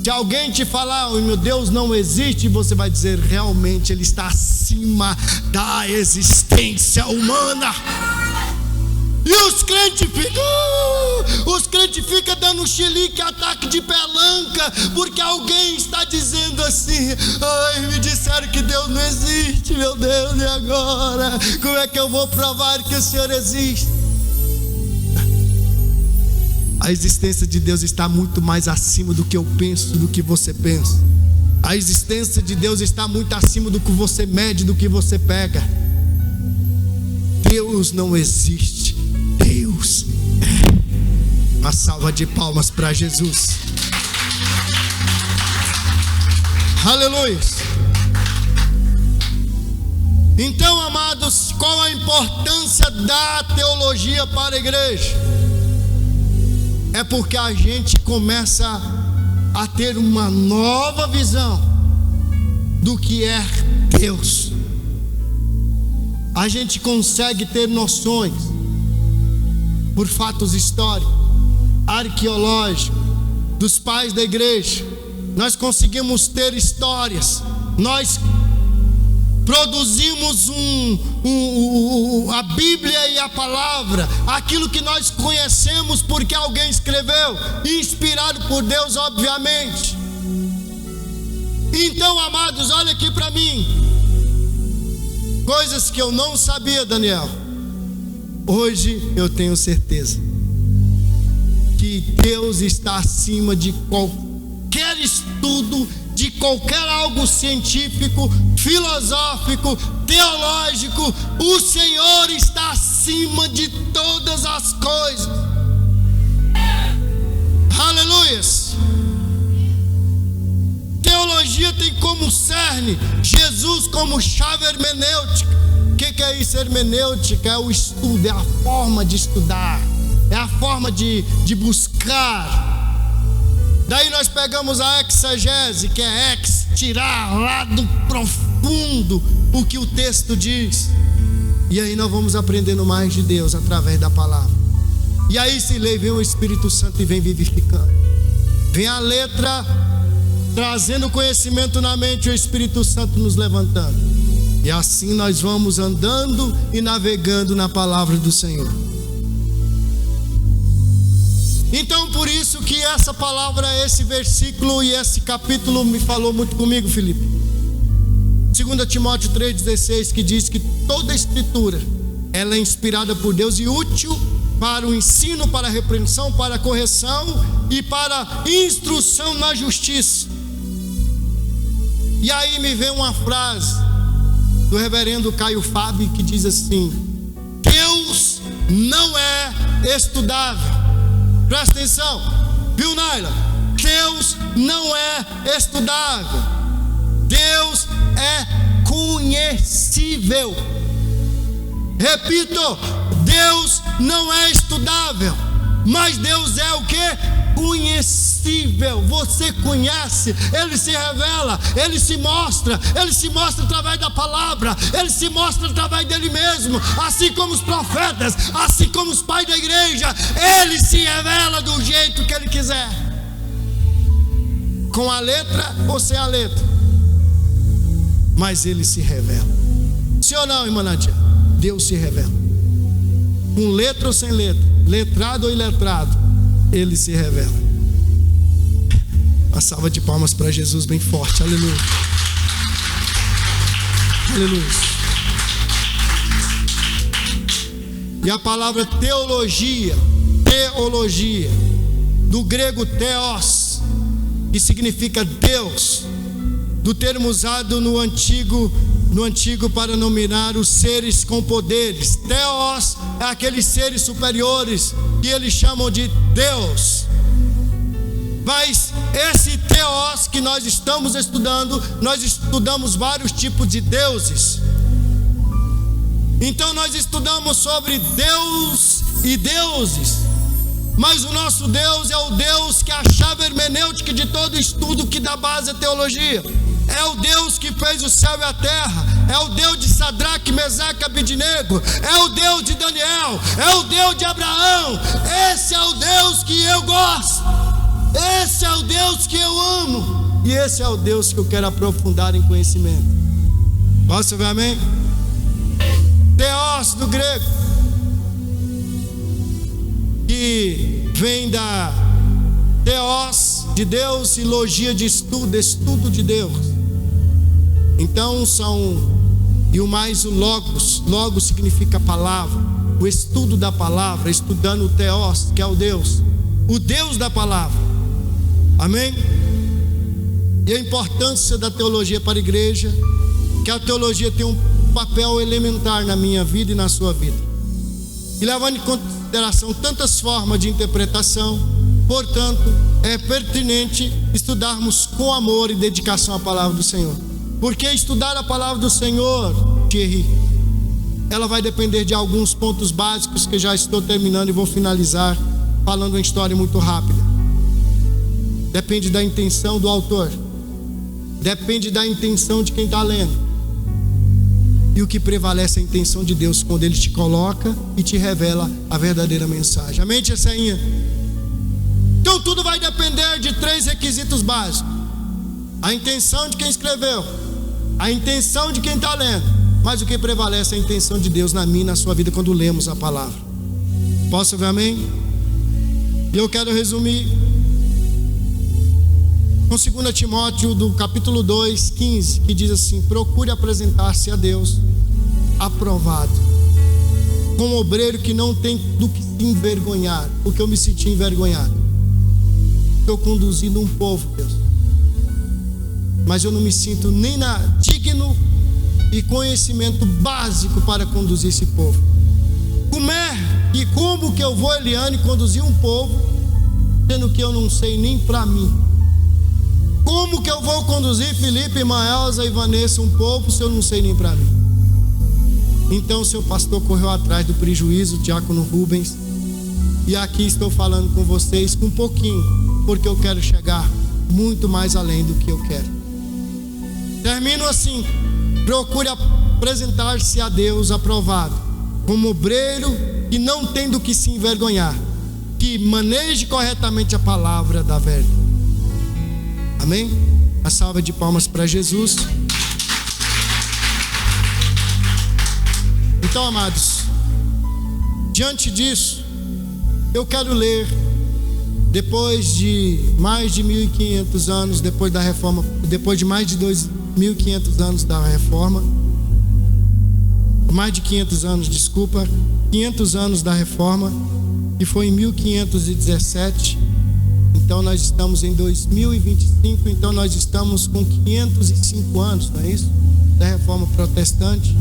Se alguém te falar: oh, meu Deus não existe, você vai dizer: realmente Ele está acima da existência humana. E os crentes ficam dando chilique, ataque de pelanca, porque alguém está dizendo assim: ai, me disseram que Deus não existe, meu Deus, e agora? Como é que eu vou provar que o Senhor existe? A existência de Deus está muito mais acima do que eu penso, do que você pensa. A existência de Deus está muito acima do que você mede, do que você pega. Deus não existe, Deus é. Uma salva de palmas para Jesus. Aleluia. Então, amados, qual a importância da teologia para a igreja? É porque a gente começa a ter uma nova visão do que é Deus. A gente consegue ter noções por fatos históricos, arqueológicos, dos pais da igreja. Nós conseguimos ter histórias. Nós produzimos a Bíblia e a palavra, aquilo que nós conhecemos porque alguém escreveu, inspirado por Deus, obviamente. Então, amados, olha aqui para mim, coisas que eu não sabia, Daniel. Hoje eu tenho certeza que Deus está acima de qualquer estudo, de qualquer algo científico, filosófico, teológico. O Senhor está acima de todas as coisas. Aleluias. discerne Jesus como chave hermenêutica. O que é isso? Hermenêutica é o estudo, é a forma de estudar, é a forma de buscar. Daí nós pegamos a exegese, que é tirar lá do profundo o que o texto diz. E aí nós vamos aprendendo mais de Deus através da palavra. E aí se lê, vem o Espírito Santo e vem vivificando. Vem a letra trazendo conhecimento na mente, o Espírito Santo nos levantando. E assim nós vamos andando e navegando na palavra do Senhor. Então por isso que essa palavra, esse versículo e esse capítulo me falou muito comigo, Felipe. 2 Timóteo 3,16, que diz que toda a escritura ela é inspirada por Deus e útil para o ensino, para a repreensão, para a correção e para a instrução na justiça. E aí me vem uma frase do reverendo Caio Fábio que diz assim: Deus não é estudável. Presta atenção, viu, Naila? Deus não é estudável. Deus é conhecível. Repito, Deus não é estudável, mas Deus é o que? Conhecível. Você conhece, Ele se revela, Ele se mostra através da palavra, Ele se mostra através dEle mesmo, assim como os profetas, assim como os pais da igreja. Ele se revela do jeito que Ele quiser, com a letra ou sem a letra, mas Ele se revela. Sim ou não, irmã Nadia? Deus se revela, com letra ou sem letra, letrado ou iletrado, Ele se revela. Uma salva de palmas para Jesus bem forte, aleluia, aleluia. E a palavra teologia, do grego theos, que significa Deus, do termo usado no antigo para nominar os seres com poderes. Theos é aqueles seres superiores que eles chamam de Deus. Mas esse Theos que nós estamos estudando, nós estudamos vários tipos de deuses. Então nós estudamos sobre Deus e deuses, mas o nosso Deus é o Deus que é a chave hermenêutica de todo estudo que dá base à teologia. É o Deus que fez o céu e a terra, é o Deus de Sadraque, Mesaque e Abednego, é o Deus de Daniel, é o Deus de Abraão. Esse é o Deus que eu gosto, esse é o Deus que eu amo, e esse é o Deus que eu quero aprofundar em conhecimento. Posso ver amém? Theos do grego, que vem da Theos de Deus e logia de estudo de Deus. Então e o logos significa palavra, o estudo da palavra, estudando o Theos, que é o Deus da palavra. Amém? E a importância da teologia para a igreja, que a teologia tem um papel elementar na minha vida e na sua vida, e levando em consideração tantas formas de interpretação, portanto é pertinente estudarmos com amor e dedicação à palavra do Senhor. Porque estudar a palavra do Senhor, Thierry, ela vai depender de alguns pontos básicos que já estou terminando e vou finalizar falando uma história muito rápida. Depende da intenção do autor, depende da intenção de quem está lendo, e o que prevalece é a intenção de Deus quando Ele te coloca e te revela a verdadeira mensagem. Amém, tia Ceinha? Então tudo vai depender de 3 requisitos básicos: a intenção de quem escreveu, a intenção de quem está lendo, mas o que prevalece é a intenção de Deus na minha e na sua vida quando lemos a palavra. Posso ver amém? E eu quero resumir com 2 Timóteo do capítulo 2, 15, que diz assim: procure apresentar-se a Deus aprovado, como obreiro que não tem do que se envergonhar. Porque eu me senti envergonhado, estou conduzindo um povo, Deus, mas eu não me sinto nem digno e conhecimento básico para conduzir esse povo. Como que eu vou, Eliane, conduzir um povo, sendo que eu não sei nem para mim? Como que eu vou conduzir Felipe, Maelza e Vanessa, um povo, se eu não sei nem para mim? Então o seu pastor correu atrás do prejuízo, o diácono Rubens, e aqui estou falando com vocês com um pouquinho, porque eu quero chegar muito mais além do que eu quero. Termino assim: procure apresentar-se a Deus aprovado, como obreiro que não tem do que se envergonhar, que maneje corretamente a palavra da verdade. Amém? A salva de palmas para Jesus. Então, amados, diante disso, eu quero ler, depois de mais de 1.500 anos, depois da reforma, depois de mais de 2.500 anos da reforma, mais de 500 anos, desculpa, 500 anos da reforma, que foi em 1517. Então nós estamos em 2025, então nós estamos com 505 anos, não é isso? Da reforma protestante.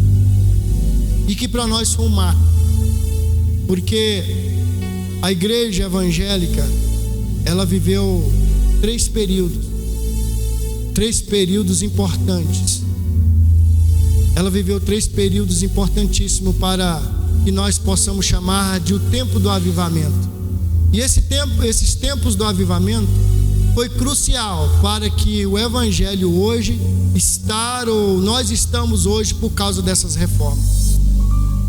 E que para nós foi um marco, porque a igreja evangélica, ela viveu três períodos importantes. Ela viveu três períodos importantíssimos para que nós possamos chamar de o tempo do avivamento. E esses tempos do avivamento foi crucial para que o evangelho hoje nós estamos hoje por causa dessas reformas.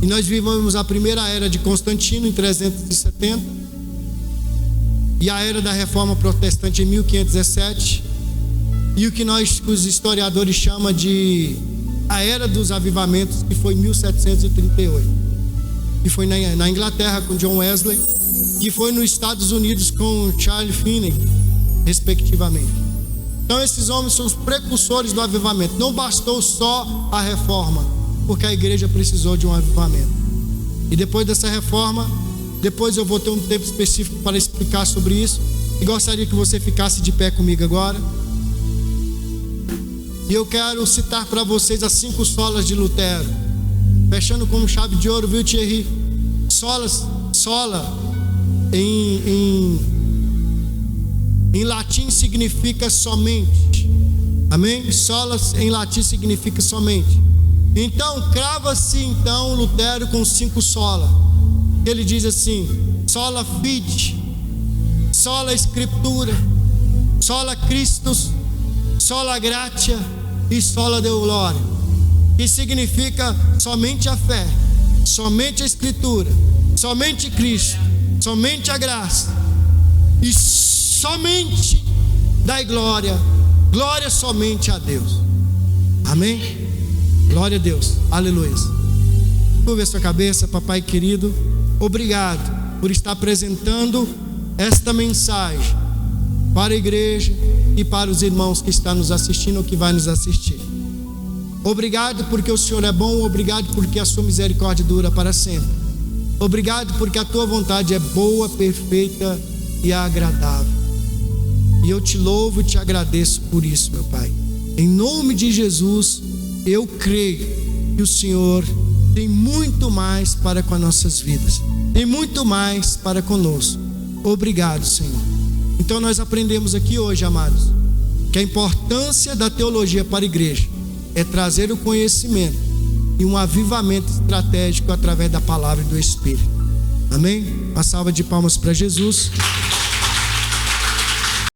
E nós vivemos a primeira era de Constantino em 370 e a era da reforma protestante em 1517, e o que os historiadores chamam de a era dos avivamentos, que foi em 1738, que foi na Inglaterra com John Wesley, que foi nos Estados Unidos com Charles Finney, respectivamente. Então esses homens são os precursores do avivamento. Não bastou só a reforma, porque a igreja precisou de um avivamento. E depois dessa reforma, depois eu vou ter um tempo específico para explicar sobre isso, e gostaria que você ficasse de pé comigo agora. E eu quero citar para vocês as 5 solas de Lutero, fechando com chave de ouro, viu, Thierry? Sola em latim significa somente. Amém? Solas em latim significa somente. Então crava-se então Lutero com 5 sola. Ele diz assim: sola fide, sola scriptura, sola Christus, sola gratia e sola Deo gloria, que significa somente a fé, somente a escritura, somente Cristo, somente a graça e somente dai glória somente a Deus. Amém? Glória a Deus, aleluia. Curva a sua cabeça, papai querido. Obrigado por estar apresentando esta mensagem para a igreja e para os irmãos que estão nos assistindo ou que vai nos assistir. Obrigado porque o Senhor é bom. Obrigado porque a sua misericórdia dura para sempre. Obrigado porque a tua vontade é boa, perfeita e agradável. E eu te louvo e te agradeço por isso, meu Pai. Em nome de Jesus, eu creio que o Senhor tem muito mais para com as nossas vidas, tem muito mais para conosco. Obrigado, Senhor. Então nós aprendemos aqui hoje, amados, que a importância da teologia para a igreja é trazer o conhecimento e um avivamento estratégico através da palavra e do Espírito. Amém? Uma salva de palmas para Jesus.